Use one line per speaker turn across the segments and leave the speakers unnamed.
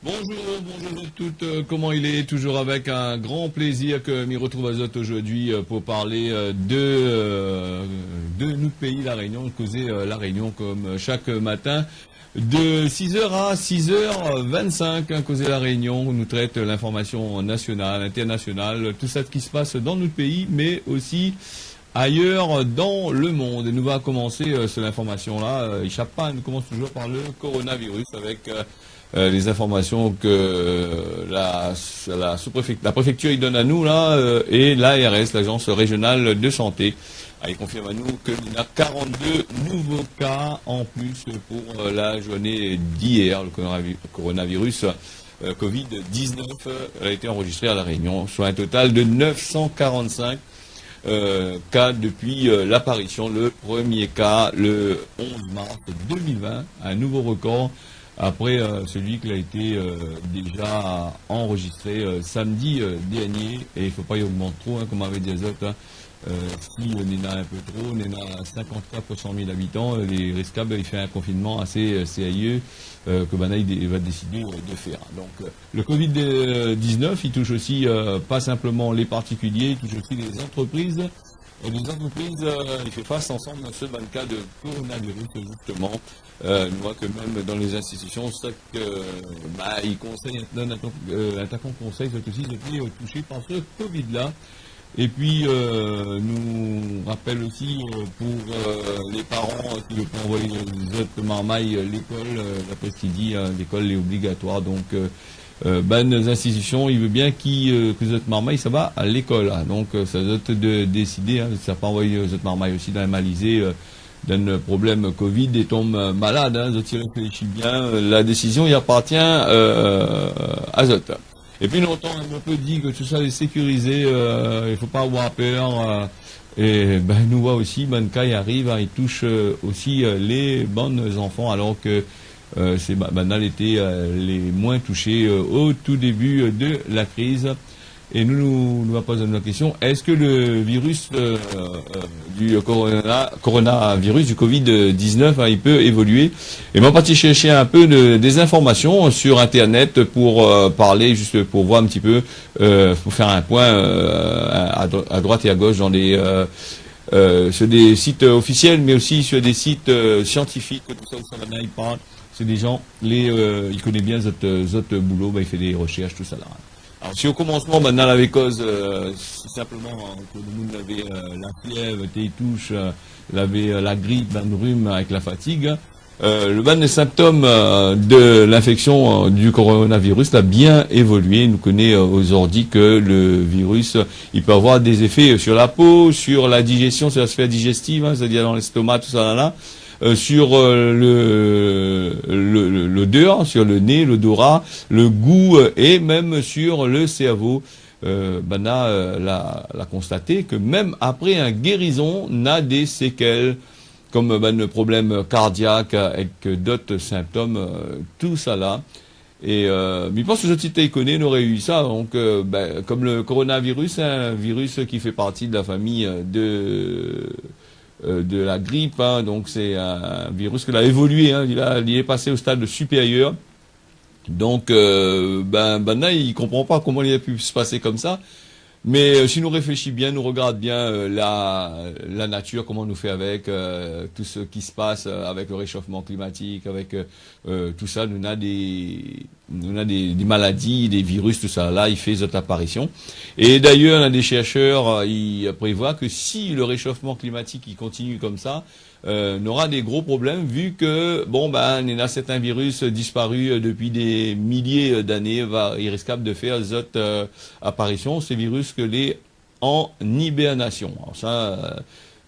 Bonjour à toutes. Comment il est? Toujours avec un grand plaisir que m'y retrouve Azote aujourd'hui pour parler de notre pays, la Réunion, causer la Réunion comme chaque matin. De 6 heures à 6h25, causer la Réunion, on nous traite l'information nationale, internationale, tout ça qui se passe dans notre pays, mais aussi ailleurs dans le monde. Et nous va commencer sur l'information-là. Échappe pas, nous commence toujours par le coronavirus avec les informations que la préfecture il donne à nous là et l'ARS, l'agence régionale de santé. Il confirme à nous qu'il y a 42 nouveaux cas en plus pour la journée d'hier. Le coronavirus Covid-19 a été enregistré à La Réunion, soit un total de 945 cas depuis l'apparition. Le premier cas le 11 mars 2020, un nouveau record après celui qui a été déjà enregistré samedi dernier. Et il ne faut pas y augmenter trop, comme avait dit les autres. Si on en a un peu trop, on est à 54 pour 100 000 habitants, les rescables, il fait un confinement assez sérieux que Banaï va décider de faire. Donc le Covid-19, il touche aussi pas simplement les particuliers, il touche aussi les entreprises. Et les entreprises, ils font face ensemble à ce cas de coronavirus, justement. On voit que même dans les institutions, c'est que, ils conseillent, attaquant conseil, c'est aussi touché par ce Covid-là. Et puis, nous rappelle aussi pour les parents qui veulent envoyer les autres marmailles l'école, d'après ce qu'il dit, l'école est obligatoire. Donc, nos institutions, il veut bien que les autres marmailles, ça va à l'école. Donc, ça doit de décider, ça pas envoyer les autres marmailles aussi dans la Malisée, d'un problème Covid et tombe malade. Ils réfléchissent bien. La décision, il appartient à Zot. Et puis longtemps, on peut dire que tout ça est sécurisé, il faut pas avoir peur. Et nous voit aussi, cas arrive, il touche aussi les bons enfants, alors que c'est banal était les moins touchés au tout début de la crise. Et nous va poser une question, est-ce que le virus du coronavirus, du Covid-19, il peut évoluer? Et moi, parti chercher un peu des informations sur Internet pour parler, juste pour voir un petit peu, pour faire un point à droite et à gauche dans sur des sites officiels, mais aussi sur des sites scientifiques, tout ça, où ça il parle. C'est des gens, il connaît bien votre boulot, il fait des recherches, tout ça là. Alors, si au commencement, dans la cause, simplement, que le monde avait la fièvre, des touches, avait la grippe, le rhume avec la fatigue, le ban des symptômes de l'infection du coronavirus a bien évolué. Nous connaissons aujourd'hui que le virus, il peut avoir des effets sur la peau, sur la digestion, sur la sphère digestive, c'est-à-dire dans l'estomac, tout ça là. Sur l'odeur, sur le nez, l'odorat, le goût et même sur le cerveau. L'a constaté que même après un guérison, on a des séquelles comme le problème cardiaque avec d'autres symptômes, tout ça là. Et je pense que ce petit connaît n'aurait eu ça. Donc, comme le coronavirus, un virus qui fait partie de la famille de la grippe, donc c'est un virus qui a évolué, il est passé au stade supérieur. Donc, là, il comprend pas comment il a pu se passer comme ça. Mais si nous réfléchissons bien, nous regardons bien la nature, comment on nous fait avec tout ce qui se passe avec le réchauffement climatique, avec tout ça, nous a des maladies, des virus, tout ça. Là, il fait cette apparition. Et d'ailleurs, un des chercheurs, il prévoit que si le réchauffement climatique il continue comme ça, on aura des gros problèmes vu que il y a certains virus disparus depuis des milliers d'années, il risque de faire cette apparition, ces virus que les en hibernation. Alors ça,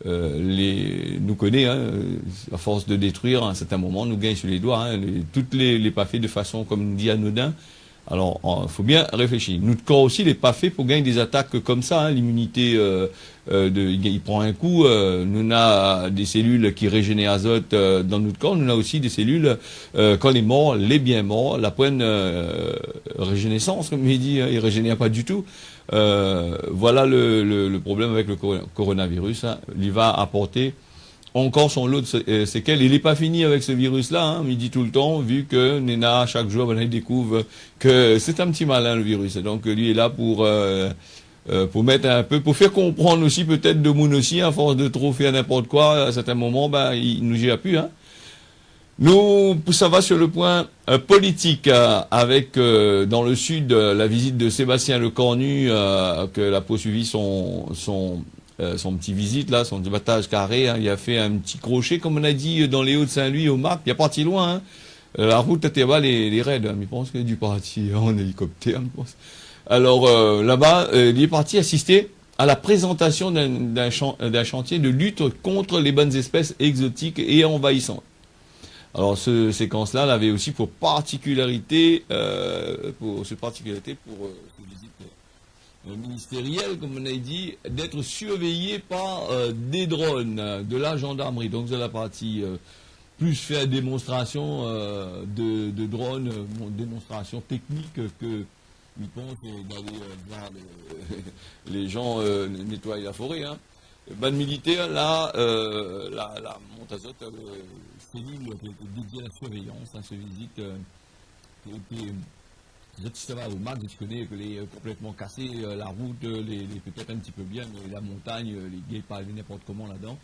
nous connaît, à force de détruire, à un certain moment, nous gagne sur les doigts, toutes les pas fait de façon, comme nous dit anodin. Alors, il faut bien réfléchir. Notre corps aussi n'est pas fait pour gagner des attaques comme ça. L'immunité, il prend un coup. Nous avons des cellules qui régénèrent azote dans notre corps. Nous avons aussi des cellules, quand les morts, les bien morts, la pleine régénérescence, comme il dit, il régénère pas du tout. Voilà le problème avec le coronavirus. Il va apporter encore son lot de séquelles. Il n'est pas fini avec ce virus-là, hein, il dit tout le temps, vu que Nena, chaque jour, ben, il découvre que c'est un petit malin, le virus. Et donc, lui est là pour mettre un peu, pour faire comprendre aussi, peut-être, de Moon aussi, à force de trop faire n'importe quoi, à certains moments, ben, il nous gère plus, hein. Nous, ça va sur le point politique, avec, dans le sud, la visite de Sébastien Lecornu, que l'a poursuivi son petit visite là, son débattage carré, hein. Il a fait un petit crochet, comme on a dit, dans les Hauts-de-Saint-Louis, au Marc. Il a parti loin, hein. La route était bas, les raids, hein. Je pense qu'il a dû partir en hélicoptère, je pense. Alors là-bas, il est parti assister à la présentation d'un chantier de lutte contre les bonnes espèces exotiques et envahissantes. Alors cette séquence-là, elle avait aussi pour particularité, cette visite ministérielle, comme on a dit, d'être surveillé par des drones de la gendarmerie. Donc c'est la partie plus faire démonstration de drones, démonstration technique que il pense d'aller voir les gens nettoyer la forêt. Hein. Ban militaire, là, la Montazote, cellule qui a été dédiée à la surveillance, hein, cette visite qui a été, ça va au Mac, je connais que les complètement cassé, la route, peut-être un petit peu bien, mais la montagne, les gays pas aller n'importe comment là-dedans.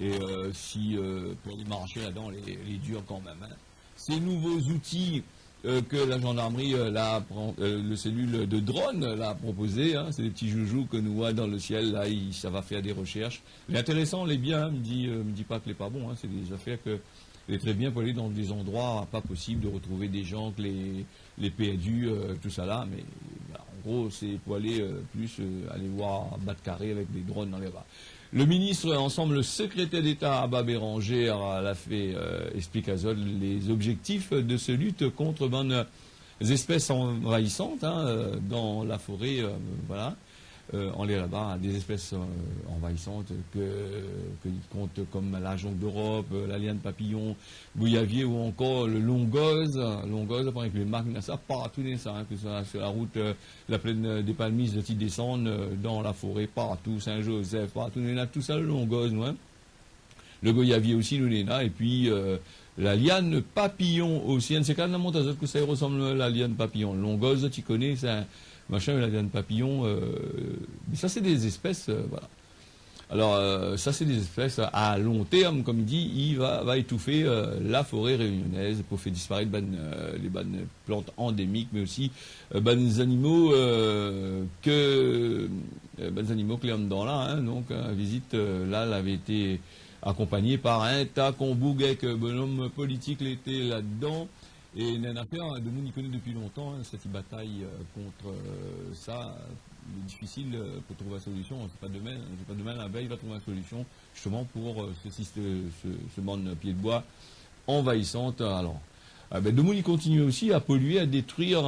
Et si pour aller marcher là-dedans, les durs quand même. Hein. Ces nouveaux outils que la gendarmerie, le cellule de drone l'a proposé, hein, c'est des petits joujoux que nous voit dans le ciel, là, ça va faire des recherches. L'intéressant, les bien, hein, me dit pas que les pas bon, hein, c'est des affaires que il est très bien pour aller dans des endroits pas possible de retrouver des gens, que les perdus, tout ça là, mais bah, en gros, c'est pour aller aller voir Batcarré avec des drones dans les bras. Le ministre, ensemble, le secrétaire d'État Abba Béranger l'a fait, explique à Zod les objectifs de ce lutte contre bonnes espèces envahissantes hein, dans la forêt, voilà. On est là-bas, des espèces envahissantes que comptent comme la jonque d'Europe, la liane papillon, goyavier ou encore le longose, avec les marques, ça partout ça, hein, que ce soit sur la route, la plaine des Palmises de descendre dans la forêt, partout, Saint-Joseph, partout, on a tout ça, le longose, ouais. Le goyavier aussi, nous l'est là, et puis la liane papillon aussi, c'est quand même la montagne que ça ressemble à la liane papillon. Le longose, tu connais, c'est un machin, la liane papillon, mais ça c'est des espèces, voilà. Alors ça c'est des espèces à long terme, comme il dit, il va étouffer la forêt réunionnaise pour faire disparaître les bonnes plantes endémiques, mais aussi bonnes animaux que les hommes dans là, hein, donc visite là, elle avait été accompagnée par un Takombougek, bonhomme politique l'était là-dedans. Et il y a une affaire, de nous, on y connaît depuis longtemps, hein, cette bataille contre ça. Il est difficile pour trouver la solution. C'est pas demain, la veille va trouver la solution, justement pour ce monde pied de bois envahissante. Alors, Demoul, il continue aussi à polluer, à détruire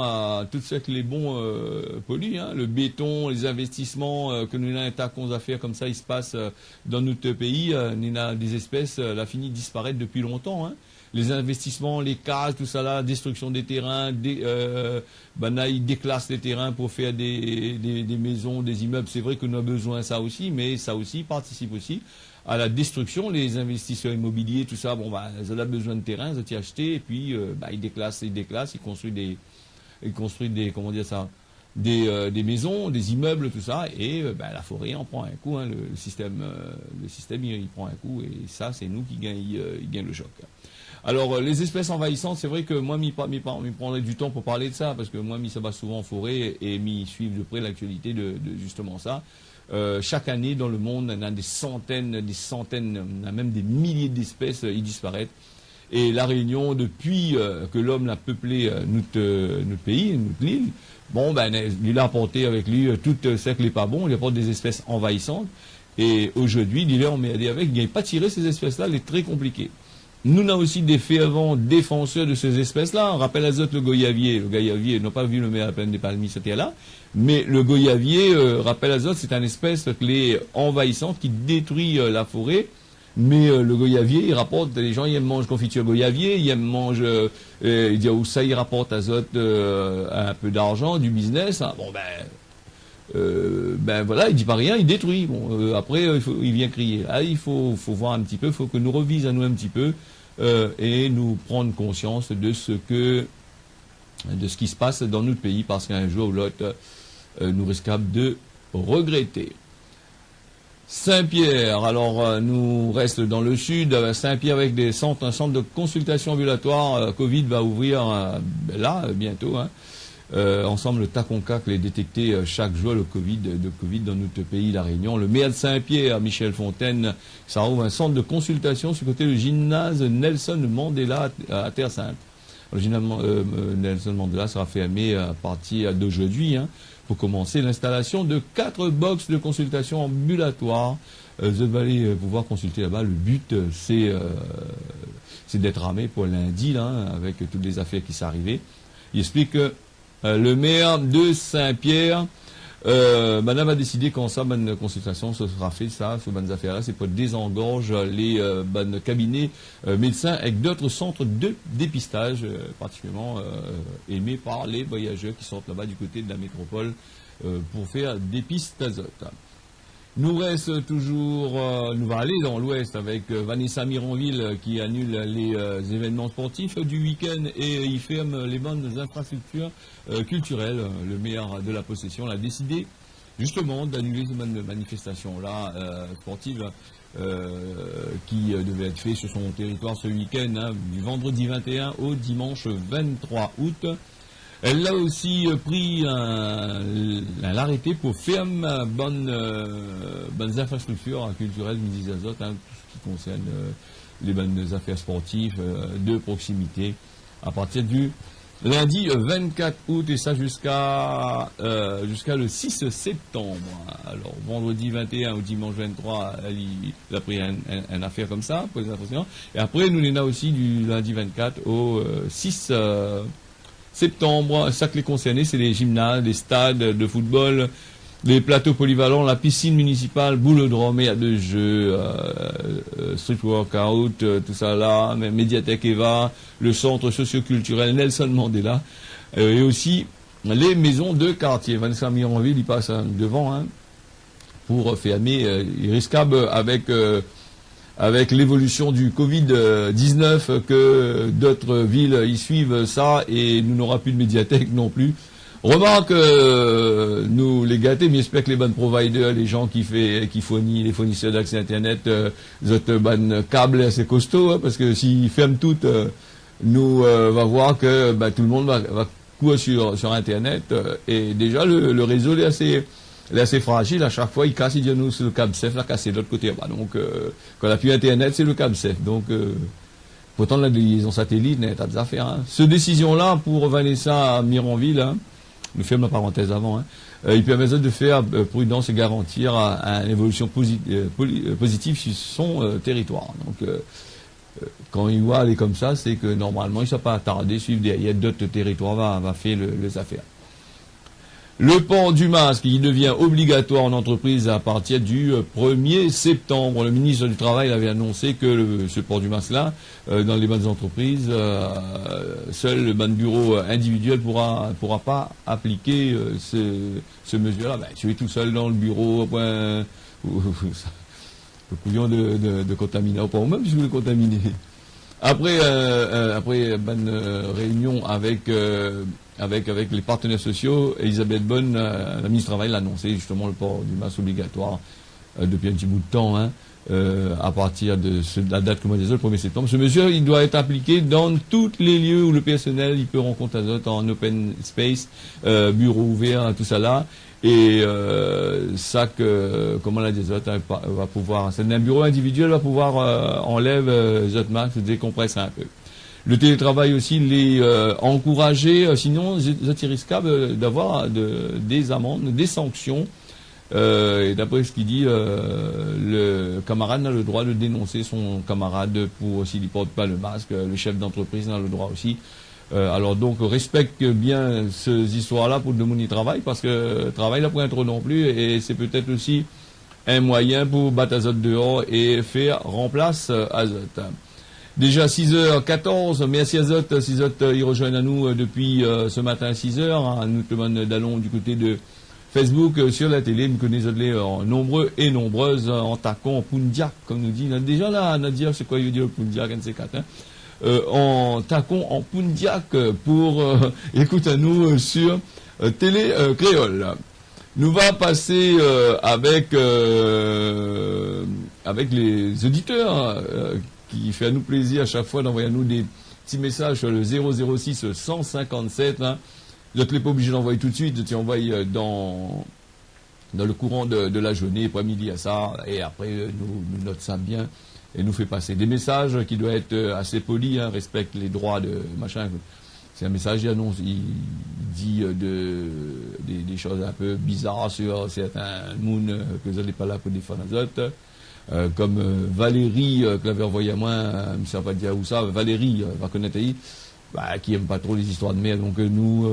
tout ce que les bons polluent. Hein, le béton, les investissements que nous avons à faire comme ça, il se passe dans notre pays. On a des espèces, la fini de disparaître depuis longtemps. Hein. Les investissements, les cases, tout ça là, destruction des terrains, ils déclassent les terrains pour faire des maisons, des immeubles. C'est vrai qu'on a besoin de ça aussi, mais ça aussi participe aussi à la destruction. Les investisseurs immobiliers, tout ça, ils ont besoin de terrain, ils ont acheté, et puis ils déclassent, ils construisent des maisons, des immeubles, tout ça, et la forêt en prend un coup, hein, le système il prend un coup, et ça c'est nous qui gagnons le choc. Alors, les espèces envahissantes, c'est vrai que moi, m'y prendrais du temps pour parler de ça, parce que moi, ça va souvent en forêt et m'y suivre de près l'actualité de justement ça. Chaque année, dans le monde, on a des centaines, on a même des milliers d'espèces, qui disparaissent. Et la Réunion, depuis que l'homme l'a peuplé notre pays, notre île, il a apporté avec lui tout ce qui n'est pas bon, il apporte des espèces envahissantes. Et aujourd'hui, il est emmerdé avec, il n'a pas tiré ces espèces-là, il est très compliqué. Nous avons aussi des fervents défenseurs de ces espèces-là. On rappelle à Zot le goyavier. Le goyavier, n'a pas vu le maire à la plaine des Palmiers, c'était là. Mais le goyavier, rappelle à Zot, c'est une espèce qui est envahissante, qui détruit la forêt. Mais le goyavier, il rapporte, les gens, ils aiment manger confiture goyavier, ils aiment manger, il rapporte à Zot un peu d'argent, du business. Hein. ben voilà, il dit pas rien, il détruit. Bon, après, il vient crier. Là, il faut voir un petit peu, il faut que nous revise à nous un petit peu et nous prendre conscience de ce qui se passe dans notre pays, parce qu'un jour ou l'autre, nous risquons de regretter. Saint-Pierre, alors nous reste dans le sud. Saint-Pierre avec un centre de consultation ambulatoire. Covid va ouvrir là bientôt. Hein. Ensemble, le Taconcac est détecté chaque jour le Covid dans notre pays, la Réunion. Le maire de Saint-Pierre, Michel Fontaine, ça ouvre un centre de consultation sur le côté du gymnase Nelson Mandela à Terre-Sainte. Le gymnase Nelson Mandela sera fermé à partir d'aujourd'hui, hein, pour commencer l'installation de 4 box de consultation ambulatoire. Vous allez pouvoir consulter là-bas. Le but, c'est d'être armé pour lundi, là, hein, avec toutes les affaires qui sont arrivées. Il explique que le maire de Saint-Pierre, madame a décidé qu'en ça, bonne consultation, ce sera fait, ça, sur bonnes affaires-là, c'est pour désengorge les bonnes cabinets médecins avec d'autres centres de dépistage, particulièrement aimés par les voyageurs qui sortent là-bas du côté de la métropole pour faire des pistes azote. Nous reste toujours, nous va aller dans l'ouest avec Vanessa Mironville qui annule les événements sportifs du week-end et il ferme les bonnes infrastructures culturelles. Le maire de la possession a décidé justement d'annuler ces manifestations-là sportives qui devaient être faites sur son territoire ce week-end, hein, du vendredi 21 au dimanche 23 août. Elle a aussi pris l'arrêté pour fermer bonnes infrastructures culturelles, Midi Azote, hein, tout ce qui concerne les bonnes affaires sportives de proximité, à partir du lundi 24 août et ça jusqu'à le 6 septembre. Alors, vendredi 21 au dimanche 23, il a pris une affaire comme ça, pour les infractions. Et après, nous l'en a aussi du lundi 24 au 6 septembre. Ça que les concernés, c'est les gymnases, les stades de football, les plateaux polyvalents, la piscine municipale, boulodrome, il y a de jeux, street workout, tout ça là, médiathèque Eva, le centre socioculturel Nelson Mandela, et aussi les maisons de quartier. Vanessa Mironville, il passe devant, hein, pour fermer, irrisquable avec l'évolution du Covid-19, que d'autres villes y suivent ça et nous n'aura plus de médiathèque non plus. Remarque, nous les gâtés, mais j'espère que les bonnes providers, les gens qui fournissent, les fournisseurs d'accès Internet, autres bonnes câbles assez costauds, hein, parce que s'ils ferment toutes, nous va voir que tout le monde va courir sur Internet, et déjà le réseau est assez fragile. À chaque fois, il casse, il dit nous c'est le câble CEF, là cassé de l'autre côté. Donc, quand on n'a plus Internet, c'est le câble CEF. Donc, pourtant, la liaison satellite n'est pas des affaires. Hein. Cette décision-là, pour Vanessa Mironville, hein, nous fermons la parenthèse avant, hein, il permet de faire prudence et garantir une évolution positive sur son territoire. Donc, quand il va aller comme ça, c'est que normalement, il ne s'est pas attardé, suivre derrière d'autres territoires, va faire les affaires. Le port du masque, il devient obligatoire en entreprise à partir du 1er septembre. Le ministre du Travail avait annoncé que ce port du masque-là, dans les bonnes entreprises, seul le bon bureau individuel pourra pas appliquer ce mesure-là. Tu es tout seul dans le bureau, le couillon de contaminer, pas même si vous le contaminez. Après bonne réunion avec les partenaires sociaux, Elisabeth Bonne, la ministre du Travail, l'a annoncé justement le port du masque obligatoire depuis un petit bout de temps, hein, à partir de la date que moi disais, le 1er septembre. Ce mesure, il doit être appliqué dans tous les lieux où le personnel il peut rencontrer azote en open space, bureau ouvert, tout ça là. Et ça que, comment la azote va pouvoir, c'est un bureau individuel va pouvoir enlève azote masque, décompresse un peu. Le télétravail aussi, les encourager, sinon c'est risquable d'avoir des amendes, des sanctions. Et d'après ce qu'il dit, le camarade n'a le droit de dénoncer son camarade pour s'il ne porte pas le masque. Le chef d'entreprise n'a le droit aussi. Alors donc respecte bien ces histoires-là pour le monde du travail, parce que travail n'a pas trop non plus, et c'est peut-être aussi un moyen pour battre azote dehors et faire remplace azote. Déjà 6h14, merci Azote, Azote, ils rejoignent à nous depuis ce matin à 6h, hein, nous demandons d'allons du côté de Facebook, sur la télé, nous connaissons les nombreux et nombreuses en taquant en Pundiak, comme nous dit. Déjà là, Nadia, c'est quoi il veut dire le Pundiak, NC4, hein? En taquant en Pundiak pour écoutez-nous sur Télé Créole. Nous va passer avec les auditeurs qui fait à nous plaisir à chaque fois d'envoyer à nous des petits messages sur le 006 157. Hein. Vous n'êtes pas obligé d'envoyer tout de suite, tu envoies dans le courant de la journée, après-midi à ça, et après nous note ça bien et nous fait passer des messages qui doivent être assez polis, hein, respectent les droits de machin. C'est un message qui annonce, il dit des choses un peu bizarres sur certains moons que vous n'allez pas là pour défendre les autres. Comme Valérie, que l'avait envoyé à moi, je ne sais pas dire où ça, Valérie, va connaître qui aime pas trop les histoires de merde. Donc nous,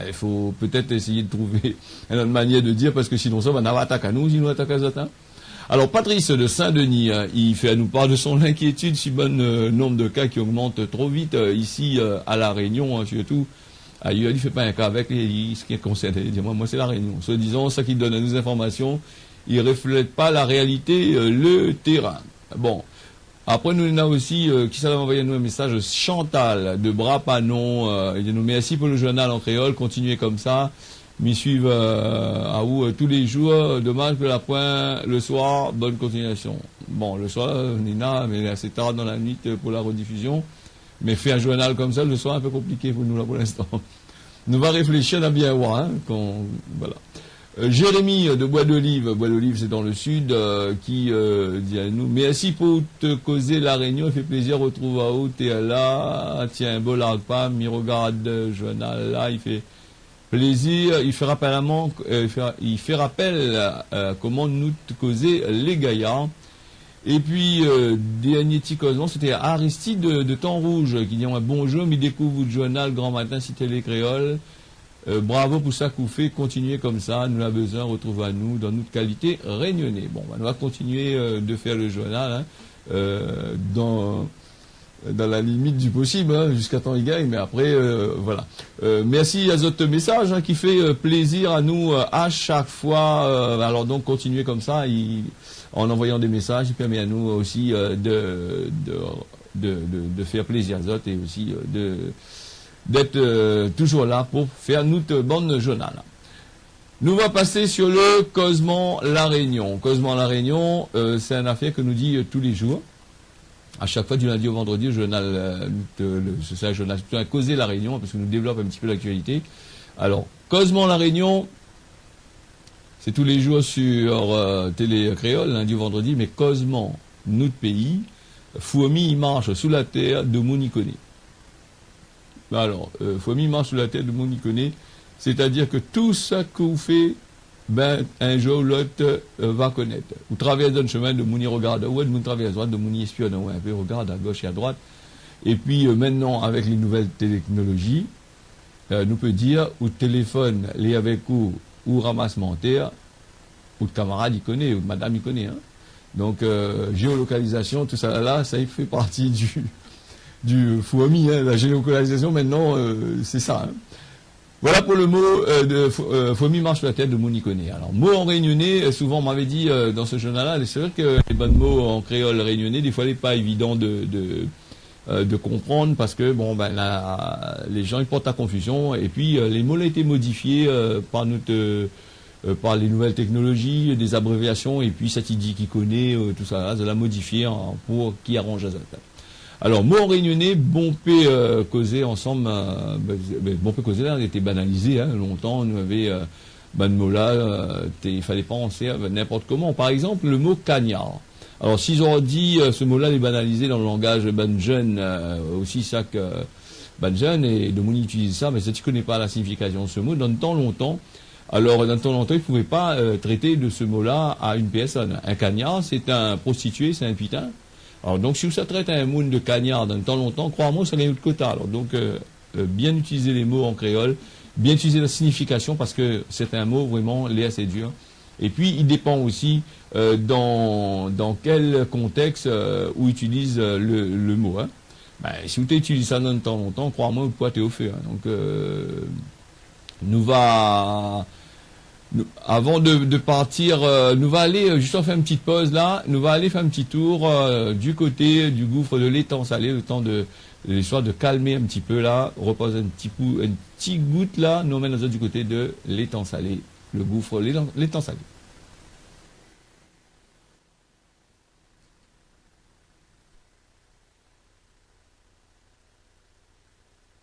il faut peut-être essayer de trouver une autre manière de dire, parce que sinon ça va n'avoir attaque à nous, sinon attaque à autres. Hein. Alors Patrice de Saint-Denis, il fait à nous part de son inquiétude si bon nombre de cas qui augmentent trop vite ici à La Réunion, hein, surtout. Ailleurs, il fait pas un cas avec ce qui est concerné. Il dit, moi c'est La Réunion. Se disant, ça qui donne à nous informations, il reflète pas la réalité, le terrain. Bon. Après, nous, on a aussi, qui s'est envoyé nous un message, Chantal de Brapanon, il dit nous merci pour le journal en créole, continuez comme ça. M'y suivent à où tous les jours, dommage que la pointe le soir, bonne continuation. Bon, le soir, Nina, mais assez tard dans la nuit pour la rediffusion. Mais faire un journal comme ça, le soir, un peu compliqué pour nous là pour l'instant. Nous va réfléchir à bien voir, hein, voilà. Jérémy de Bois d'Olive c'est dans le sud, qui dit à nous, merci pour te causer la réunion, il fait plaisir, retrouve à où t'es là, tiens, beau largue pas, m'y regarde le journal là, il fait plaisir, il fait rappel comment nous te causer les gaillards. Et puis, dernier petit causement, c'était Aristide de Temps Rouge, qui dit un bonjour, m'y découvre le journal grand matin, si télé créole. Bravo pour ça que vous faites, continuez comme ça, nous avons besoin, retrouvez à nous dans notre qualité réunionnais. Bon, on va continuer de faire le journal, hein, dans la limite du possible, hein, jusqu'à temps il gagne, mais après, voilà. Merci à votre message, hein, qui fait plaisir à nous à chaque fois. Alors donc, continuez comme ça, en envoyant des messages, il permet à nous aussi de faire plaisir à d'autres et aussi d'être toujours là pour faire notre bande journal. Nous va passer sur le Causement La Réunion. Causement La Réunion, c'est une affaire que nous dit tous les jours. À chaque fois, du lundi au vendredi, le journal, c'est un journal, plutôt un Causer La Réunion, parce que nous développons un petit peu l'actualité. Alors, Causement La Réunion, c'est tous les jours sur Télé Créole, lundi au vendredi, mais Causement, notre pays, Fouomi, il marche sous la terre de Monicone. Alors, Fouomi marche sous la tête de Monicone, c'est-à-dire que tout ça que vous faites, un jour ou l'autre va connaître. Vous traversez un chemin de Mouni regarde à ouest, vous traversez à droite, de Mouni espionne un peu, regarde à gauche et à droite. Et puis maintenant, avec les nouvelles technologies, nous peut dire, ou téléphone, les avec vous, ou ramasse terre, ou de camarade il connaît, ou de madame il connaît. Hein. Donc, géolocalisation, tout ça là, ça fait partie du Fouomi, hein. La géolocalisation maintenant, c'est ça. Hein. Voilà pour le mot de Fouomi marche sur la tête de Monicone. Alors, mot en réunionnais, souvent on m'avait dit dans ce journal-là, c'est vrai que les bons mots en créole réunionnais, des fois, il n'est pas évident de comprendre parce que bon les gens ils portent à confusion et puis les mots ont été modifiés par les nouvelles technologies, des abréviations et puis cette idée qui connaît tout ça, là, de la modifier pour qui arrange à ça. Alors, mot en réunionnais, bon peut causer ensemble, bon peut causer là, il était banalisé, hein, longtemps, nous avait, ce mot-là, il fallait pas en faire n'importe comment. Par exemple, le mot cagnard. Alors, s'ils ont dit, ce mot-là est banalisé dans le langage jeune, aussi ça que, jeune, et de mon utilise ça, mais si tu connais pas la signification de ce mot, dans le temps longtemps, alors, dans le temps longtemps, ils ne pouvaient pas traiter de ce mot-là à une personne. Un cagnard, c'est un prostitué, c'est un putain. Alors, donc, si vous traitez un mot de cagnard dans le temps longtemps, crois-moi, ça gagne de quota. Alors, donc, bien utiliser les mots en créole, bien utiliser la signification, parce que c'est un mot vraiment lié assez dur. Et puis, il dépend aussi dans quel contexte où utilise le mot. Hein. Si vous utilisez ça dans le temps longtemps, crois-moi, vous pouvez être au feu. Hein. Donc, nous va Avant de partir, nous va aller, juste faire une petite pause là, nous va aller faire un petit tour du côté du gouffre de l'étang salé, le temps de l'histoire de calmer un petit peu là, reposer une petite goutte là, nous emmène du côté de l'étang salé, le gouffre, l'étang salé.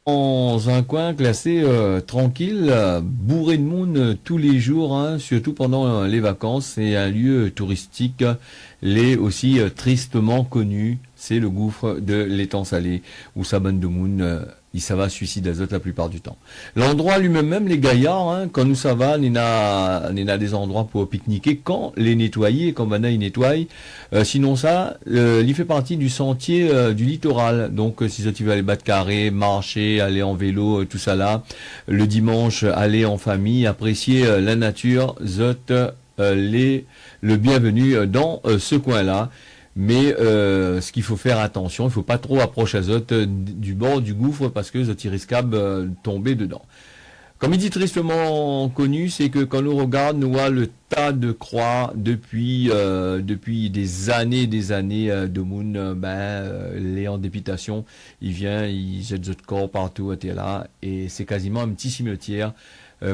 Dans un coin classé tranquille, bourré de monde tous les jours, hein, surtout pendant les vacances. C'est un lieu touristique, l'est aussi tristement connu. C'est le gouffre de l'étang salé, où ça bonne de monde, il ça va suicide d'azote la plupart du temps. L'endroit lui-même, même les gaillards, hein, quand nous ça va, il y a des endroits pour pique-niquer, quand les nettoyer, quand maintenant ils nettoient. Sinon ça, il fait partie du sentier du littoral. Donc si tu veux aller battre carré, marcher, aller en vélo, tout ça là, le dimanche, aller en famille, apprécier la nature, zot, le bienvenu dans ce coin-là. Mais ce qu'il faut faire attention, il faut pas trop approcher Azote du bord du gouffre parce que Azote risquable de tomber dedans. Comme il dit tristement connu, c'est que quand nous regarde, nous voit le tas de croix depuis des années de moon, les en dépitation, il vient, il jette de corps partout à là et c'est quasiment un petit cimetière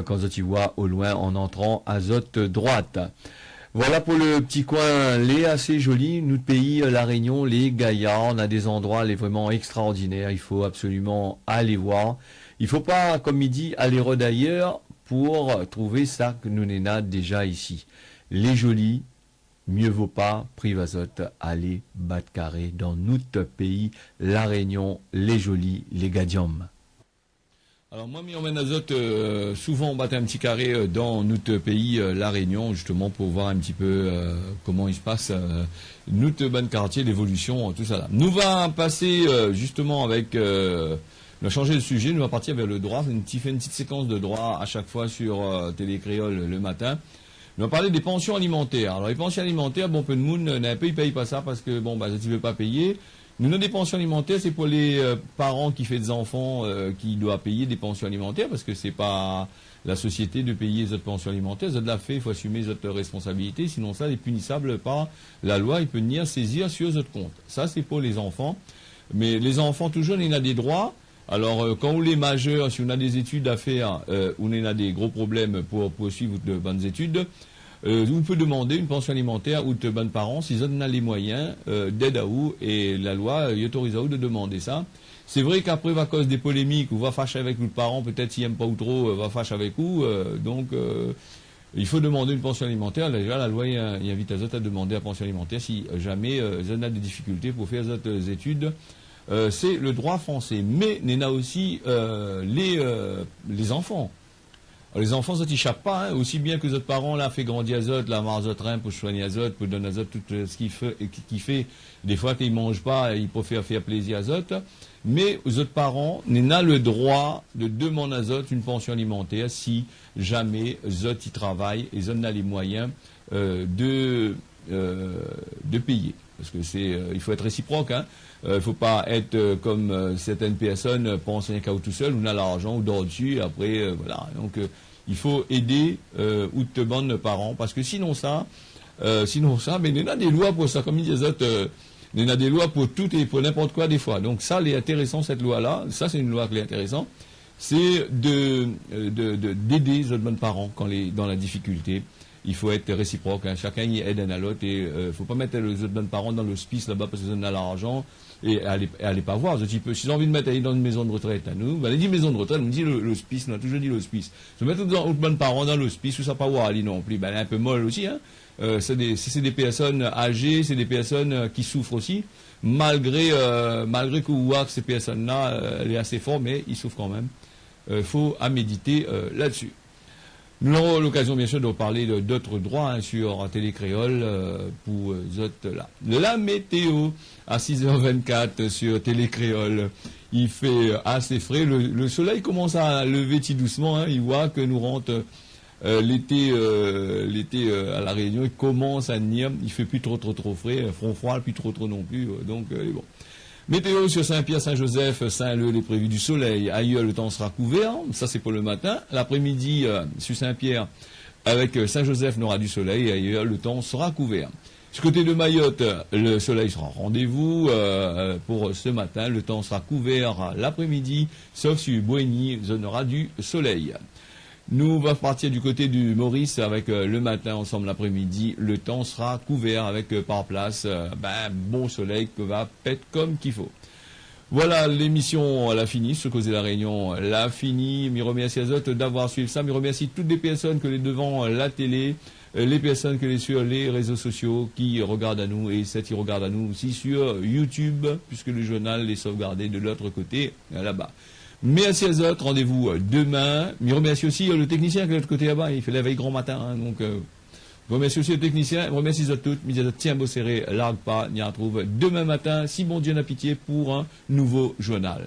quand tu vois au loin en entrant Azote droite. Voilà pour le petit coin, les assez joli. Notre pays, La Réunion, les Gaillards, on a des endroits les vraiment extraordinaires. Il faut absolument aller voir. Il faut pas, comme il dit, aller d'ailleurs pour trouver ça que nous n'en a déjà ici. Les jolis, mieux vaut pas, privazote, aller battre carré dans notre pays, La Réunion, les jolis, les Gadiums. Alors moi, mi emmène azote, souvent on battait un petit carré dans notre pays, La Réunion, justement pour voir un petit peu comment il se passe, notre bon quartier, l'évolution, tout ça là. Nous va passer justement avec, nous va changer de sujet, nous va partir vers le droit, une petite séquence de droit à chaque fois sur Télé Créole le matin. Nous va parler des pensions alimentaires. Alors les pensions alimentaires, bon, peu de monde n'a pas, ils payent pas ça parce que bon, bah, tu veux pas payer. Nous avons des pensions alimentaires, c'est pour les parents qui font des enfants qui doivent payer des pensions alimentaires parce que c'est pas la société de payer les autres pensions alimentaires. Ça de la fait, il faut assumer les autres responsabilités. Sinon ça, est punissable par la loi. Il peut venir saisir sur les autres comptes. Ça, c'est pour les enfants. Mais les enfants, toujours, il y a des droits. Alors, quand on est majeur, si on a des études à faire, on a des gros problèmes pour poursuivre de bonnes études, vous pouvez demander une pension alimentaire ou de bonnes parents s'ils ont les moyens d'aide à vous et la loi autorise à vous de demander ça. C'est vrai qu'après, à cause des polémiques, ou va fâcher avec nos parents, peut-être s'ils n'aiment pas ou trop, va fâcher avec vous. Donc, il faut demander une pension alimentaire. Déjà, la loi il invite les autres à demander la pension alimentaire si jamais ils ont des difficultés pour faire les études. C'est le droit français. Mais il y en a aussi les enfants. Alors, les enfants, ça t'échappe pas, hein, aussi bien que les autres parents, là, fait grandir azote, la marzoterin pour soigner azote, pour donner azote, tout ce qu'il fait, des fois qu'ils mangent pas, ils préfèrent faire plaisir à azote. Mais aux autres parents, n'en a le droit de demander à azote une pension alimentaire si jamais azote y travaille et ils ont les moyens, de payer. Parce que il faut être réciproque, hein. Il faut pas être comme certaines personnes pensent rien qu'à tout seul, on a l'argent, ou dort dessus, et après, voilà. Donc, il faut aider ou te bande nos parents, parce que sinon ça, mais il y en a des lois pour ça, comme ils disent, il y en a des lois pour tout et pour n'importe quoi des fois. Donc ça, c'est intéressant cette loi-là, ça c'est une loi qui est intéressante, c'est d'aider les autres bonnes parents dans la difficulté. Il faut être réciproque, hein. Chacun y aide un à l'autre et faut pas mettre les autres bonnes parents dans l'hospice là-bas parce qu'ils ont l'argent et allez pas voir. S'ils ont envie de mettre aller dans une maison de retraite à nous, elle dit maison de retraite, on me dit l'hospice, on a toujours dit l'hospice. Se mettre les bonnes parents dans l'hospice, ou ça pas voir aller non plus, elle est un peu molle aussi, hein. C'est des personnes âgées, c'est des personnes qui souffrent aussi, malgré que vous voyez que ces personnes-là, elle est assez forte, mais ils souffrent quand même. Faut à méditer là-dessus. Nous aurons l'occasion, bien sûr, de parler d'autres droits, hein, sur Télé Créole pour autres là. La météo à 6h24 sur Télé Créole, il fait assez frais. Le soleil commence à lever tout doucement. Hein, il voit que nous rentre l'été à La Réunion. Il commence à venir. Il fait plus trop frais. Front froid, plus trop non plus. Donc, bon. Météo sur Saint-Pierre, Saint-Joseph, Saint-Leu, les prévus du soleil. Ailleurs, le temps sera couvert. Ça, c'est pour le matin. L'après-midi, sur Saint-Pierre, avec Saint-Joseph n'aura du soleil et ailleurs le temps sera couvert. Du côté de Mayotte, le soleil sera au rendez-vous pour ce matin. Le temps sera couvert l'après-midi, sauf sur Bouéni, zone aura du soleil. Nous va partir du côté du Maurice avec le matin ensemble l'après-midi. Le temps sera couvert avec par place bon soleil que va pète comme qu'il faut. Voilà, l'émission, elle a fini, ce Causer la Réunion, elle a fini. Je remercie les autres d'avoir suivi ça. Je remercie toutes les personnes que les devant la télé, les personnes que les sur les réseaux sociaux qui regardent à nous et celles qui regardent à nous aussi sur YouTube, puisque le journal est sauvegardé de l'autre côté, là-bas. Merci à les autres, rendez-vous demain. Je remercie aussi le technicien qui est de l'autre côté là-bas, il fait la veille grand matin, hein, donc... Je remercie aussi le technicien, je remercie les autres toutes, mais tiens, beau serré, largue pas, on y retrouve demain matin, si bon Dieu n'a pitié, pour un nouveau journal.